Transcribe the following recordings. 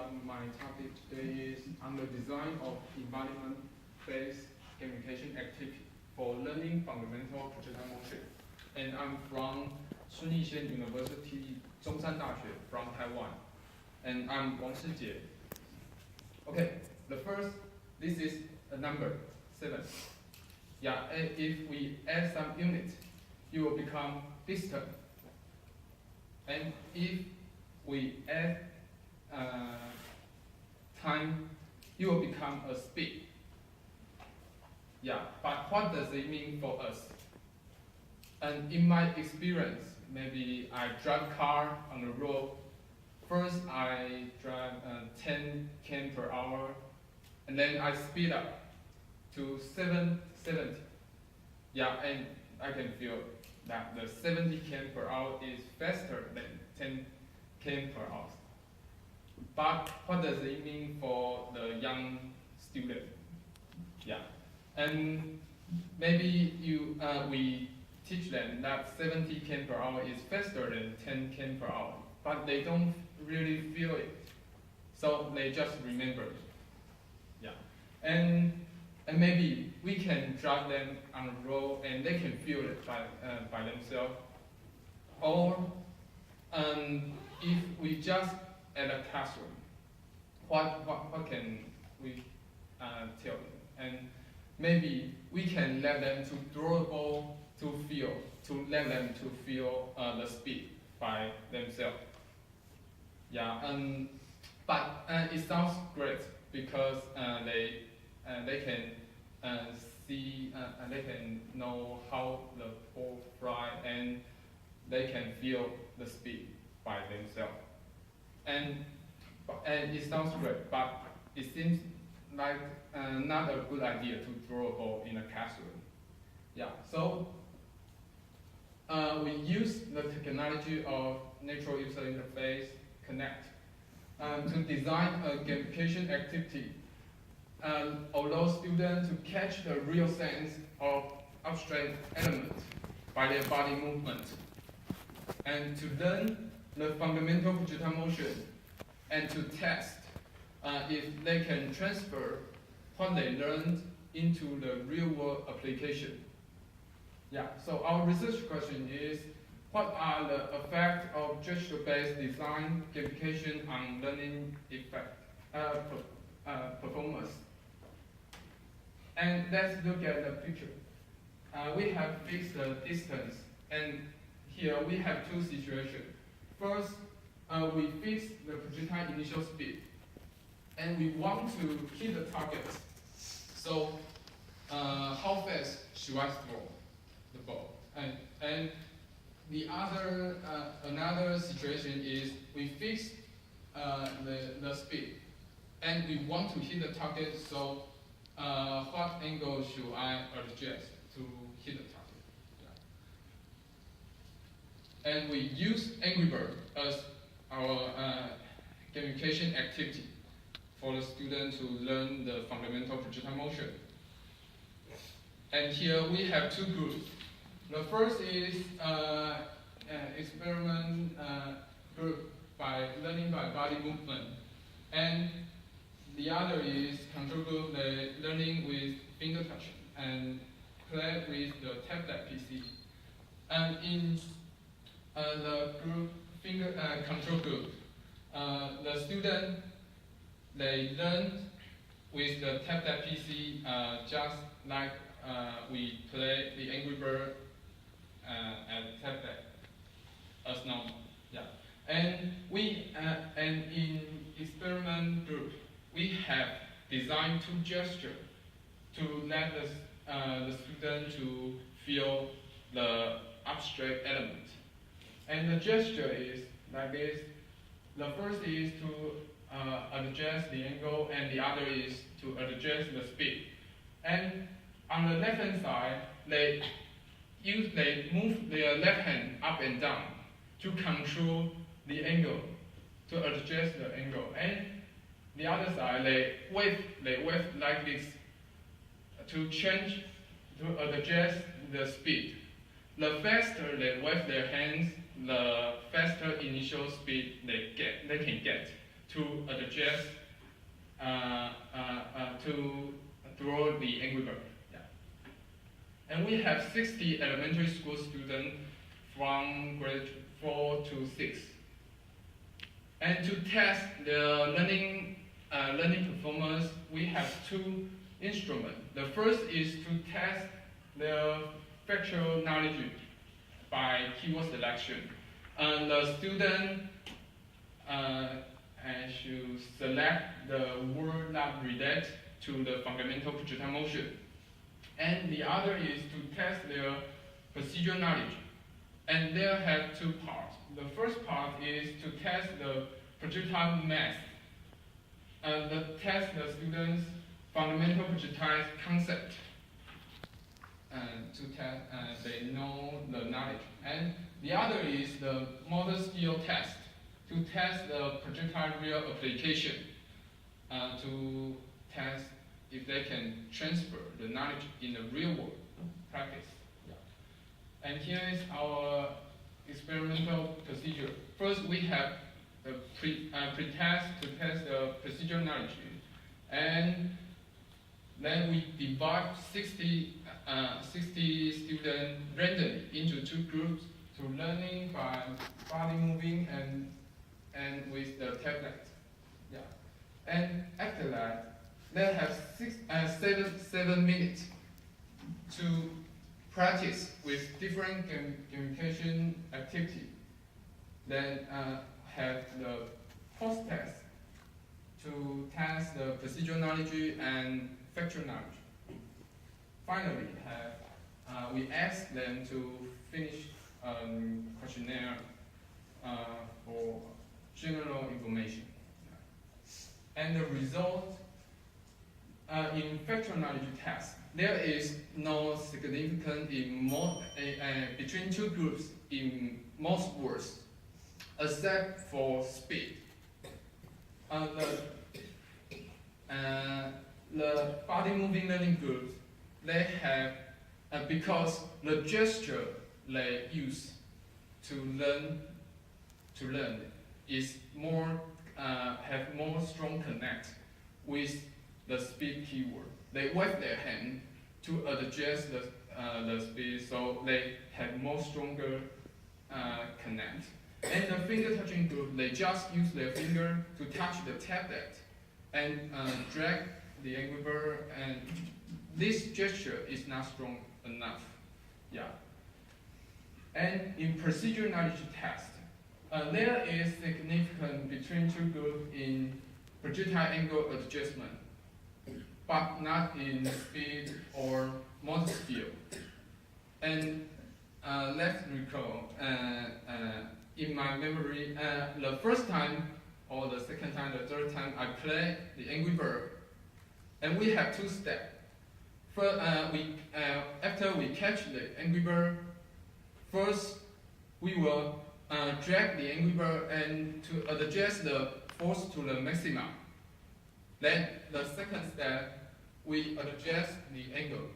everyone. My topic today is on the design of embodiment-based gamification activity for learning fundamental projectile motion. And I'm from Sun Yat-sen University, Zhongshan Daxue, from Taiwan. And I'm Wang Shijie. Okay, the first, this is a number, 7. Yeah, and if we add some units, it will become distance. And if we add time, it will become a speed. Yeah, but what does it mean for us? And in my experience, maybe I drive car on the road. First, I drive 10 km per hour, and then I speed up to 770. Yeah, and I can feel that the 70 km per hour is faster than 10 km per hour. But what does it mean for the young student? Yeah, and maybe we teach them that 70 km per hour is faster than 10 km per hour, but they don't really feel it, so they just remember it. Yeah, and maybe we can drive them on the road and they can feel it by themselves. Or if we just at a classroom, what can we tell them? And maybe we can let them to throw a ball to let them to feel the speed by themselves. Yeah, but it sounds great because they can see, they can know how the ball fly, and they can feel the speed by themselves. And it sounds great, but it seems like not a good idea to throw a ball in a classroom. Yeah, so we use the technology of natural user interface Connect to design a gamification activity. Allow students to catch the real sense of abstract elements by their body movement, and to learn the fundamental projectile motion, and to test if they can transfer what they learned into the real-world application. Yeah, so our research question is, what are the effects of gesture-based design gamification on learning performance? And let's look at the picture. We have fixed the distance, and here we have two situations. First, we fix the projectile initial speed, and we want to hit the target. So, how fast should I throw the ball? And the other, another situation is we fix the speed, and we want to hit the target. So, what angle should I adjust to hit the target? Yeah. And we use Angry Bird as our gamification activity for the student to learn the fundamental projectile motion. And here we have two groups. The first is experiment group by learning by body movement, and the other is control group learning with finger touch and play with the tablet PC. And in the group control group, the student they learn with the tablet PC just like we play the Angry Bird at tablet as normal. Yeah, and and in experiment group we have designed two gestures to let the student to feel the abstract element. And the gesture is like this. The first is to adjust the angle, and the other is to adjust the speed. And on the left hand side, they move their left hand up and down to control the angle, to adjust the angle. And the other side, they wave like this to change, to adjust the speed. The faster they wave their hands, the faster initial speed they can get to adjust to draw the Angry Bird. Yeah. And we have 60 elementary school students from grade 4 to 6. And to test the learning performance, we have two instruments. The first is to test the factual knowledge by keyword selection. And the student should select the word that relate to the fundamental projectile motion. And the other is to test their procedural knowledge. And they have two parts. The first part is to test the projectile math. The test the students' fundamental projectile concept. To test they know the knowledge. And the other is the motor skill test, to test the projectile real application, to test if they can transfer the knowledge in the real world practice. Yeah. And here is our experimental procedure. First, we have the pre-test to test the procedural knowledge, and then we divide 60 students randomly into two groups to learning by body moving and with the tablet. Yeah. And after that, they have 7 minutes to practice with different communication activity. Then have the post-test to test the procedural knowledge and factual knowledge. Finally, we ask them to finish questionnaire for general information. And the result in factual knowledge test, there is no significance in between two groups in most words, except for speed. The body moving learning groups, they have, because the gesture they use to learn is more, have more strong connect with the speed keyword. They wave their hand to adjust the speed, so they have more stronger connect. And the finger touching group, they just use their finger to touch the tablet and drag the Angry Bird, and this gesture is not strong enough. Yeah. And in procedural knowledge test, there is significance between two groups in projectile angle adjustment, but not in speed or motor skill. And let's recall, in my memory, the first time or the second time, the third time I play the Angry Bird, and we have two steps. First, after we catch the Angry Bird, first we will drag the Angry Bird and to adjust the force to the maximum. Then the second step, we adjust the angle.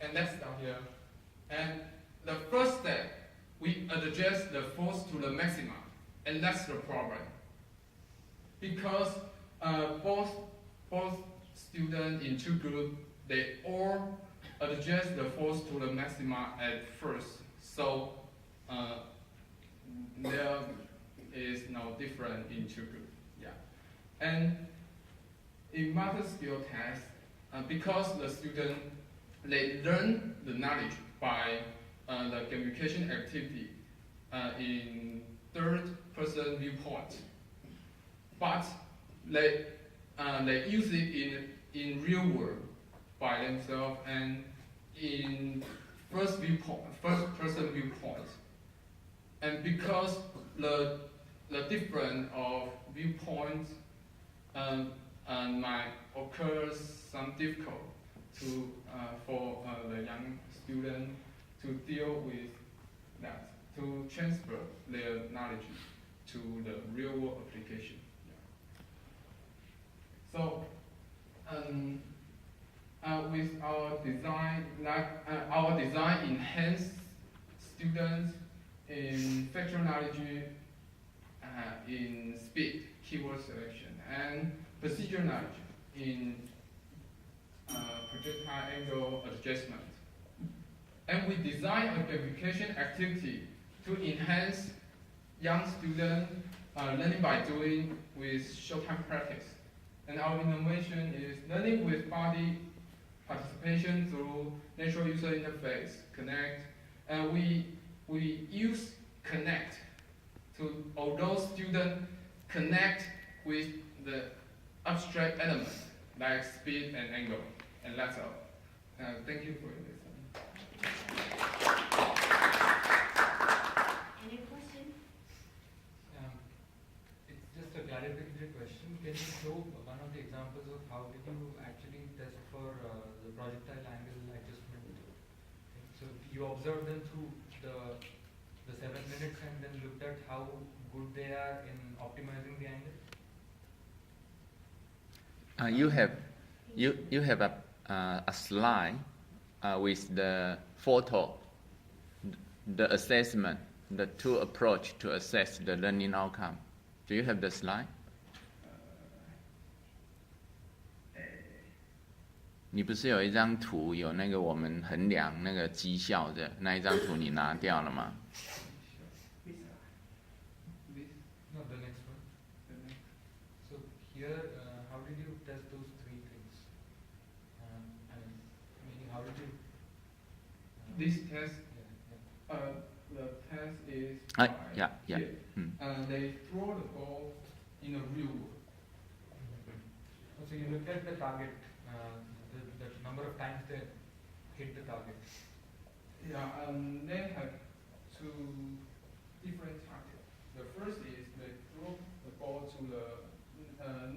And let's start here. And the first step, we adjust the force to the maximum. And that's the problem. Because both students in two groups, they all adjust the force to the maximum at first. So there is no difference in two groups. Yeah. And in motor skill test, because the student, they learn the knowledge by the communication activity in third-person viewpoint, but they use it in real world by themselves and in first-person viewpoint. And because the difference of viewpoints might occur some difficult for the young student to deal with that, to transfer their knowledge to the real world application. Yeah. So, with our design enhance students in factual knowledge in speed, keyword selection, and procedure knowledge in projectile angle adjustment. And we design a gamification activity to enhance young student learning by doing with short-term practice. And our innovation is learning with body participation through natural user interface, connect, and we use connect to, although students connect with the abstract elements like speed and angle, and that's all. Thank you for listening. Any question? It's just a clarificatory question. Can you show one of the examples of how did you actually test for the projectile angle adjustment? So you observed them through the 7 minutes and then looked at how good they are in optimizing the angle? You have a slide with the photo, the assessment, the two approach to assess the learning outcome. Do you have the slide? 你不是有一张图有那个我们衡量那个绩效的那一张图你拿掉了吗？ No, the next one. So here, how did you test those 3 things? Meaning how did you? This test, Yeah. the test is yeah. here. Mm. They throw the ball in a real world. So you looked at the target, the number of times they hit the target. Yeah, they have 2 different targets. The first is they throw the ball to the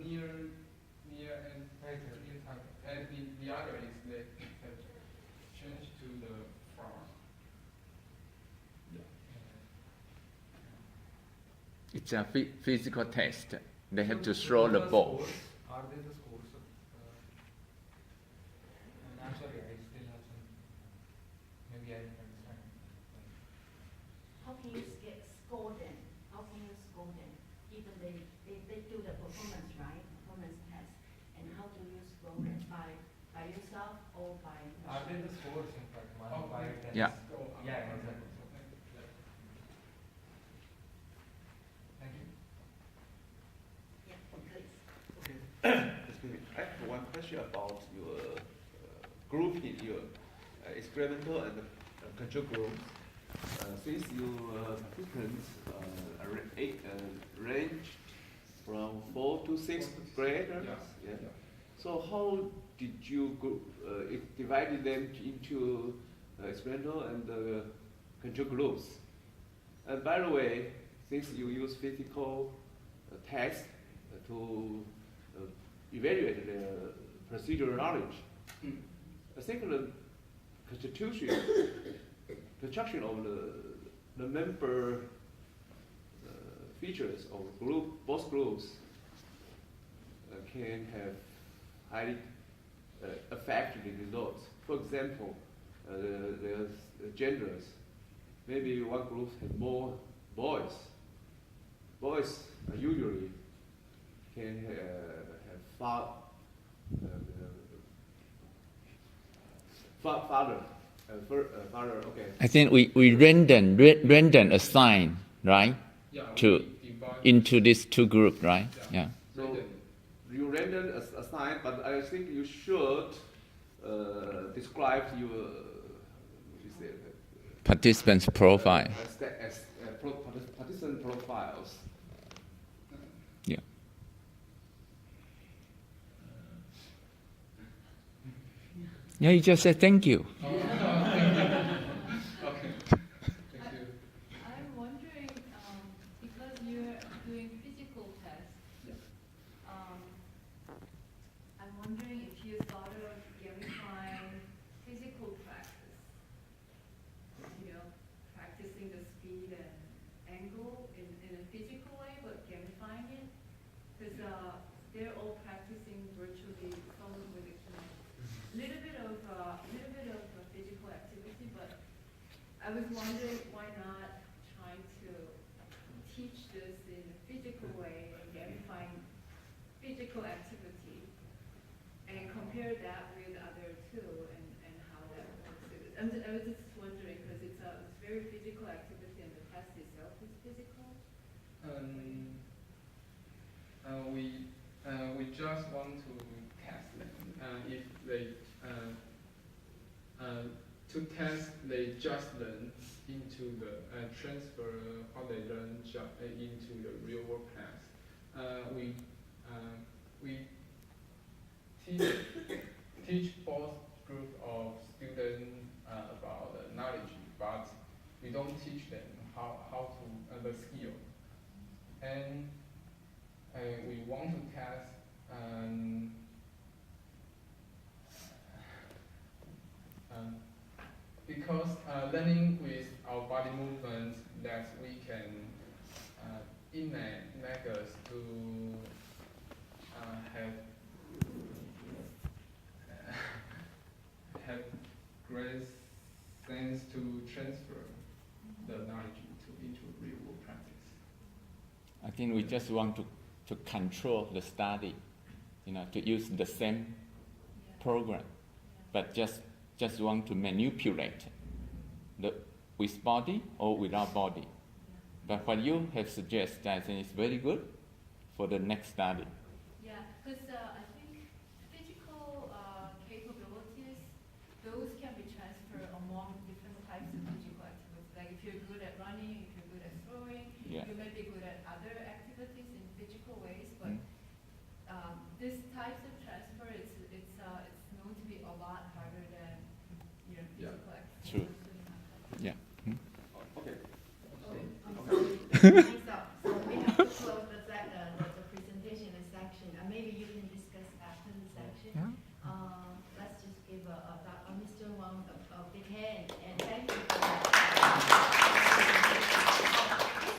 near and near target, and the other is they have change to the far. It's a physical test. They have to throw the ball. Are they the scores of? I'm sorry, I still have some. Maybe I didn't understand. How can you score them? How can you score them? Even they do the performance, right? Performance test. And how do you score them? By yourself or by Are they the scores in fact? 1, 5, 10? Yeah. Yeah, exactly. Thank you. Yeah, please. Excuse me. I have one question about your grouping, your experimental and control groups. Since your participants range from 4 to 6 graders, Yeah. So how did you divided them into experimental and control groups? And by the way, since you use physical tests to evaluate the procedural knowledge, I think the construction of the member features of both groups can have highly affect the results. For example, the genders. Maybe one group has more boys. Boys usually can have father. Okay. I think we random assign, right? Yeah, To we divide into these 2 groups, right? Yeah. So you render a sign, but I think you should describe your Participants' profile. Participant profiles. Yeah. Yeah, you just said thank you. Okay. Thank you. I'm wondering, because you're doing physical tests, I'm wondering if you thought of gamifying physical practice. Practicing the speed and angle in a physical way, but gamifying it, because they're all practicing virtually, someone with a keyboard. Little bit of physical activity, but I was wondering why not trying to teach this in a physical too, and how that works. I was just wondering, because it's very physical activity and the test itself is physical. We just want to test them. If they to test, they just learn into the transfer what they learn into the real world class. We teach both group of students about the knowledge, but we don't teach them how to the skill. And we want to test because learning with our body movements that we can make us to have great sense to transfer the knowledge into real world practice. I think we just want to control the study, to use the same program, but just want to manipulate with body or without body. But what you have suggested, I think is very good for the next study. Yeah, because I think physical capabilities, those can be transferred among different types of physical activities. Like if you're good at running, if you're good at throwing, Yeah. you may be good at other activities in physical ways, but this types of transfer, it's known to be a lot harder than physical activities. True. Yeah. Okay. Time's up. So we have to close the presentation section. Maybe you can discuss after the section. Yeah. Let's just give Mr. Wang a big hand.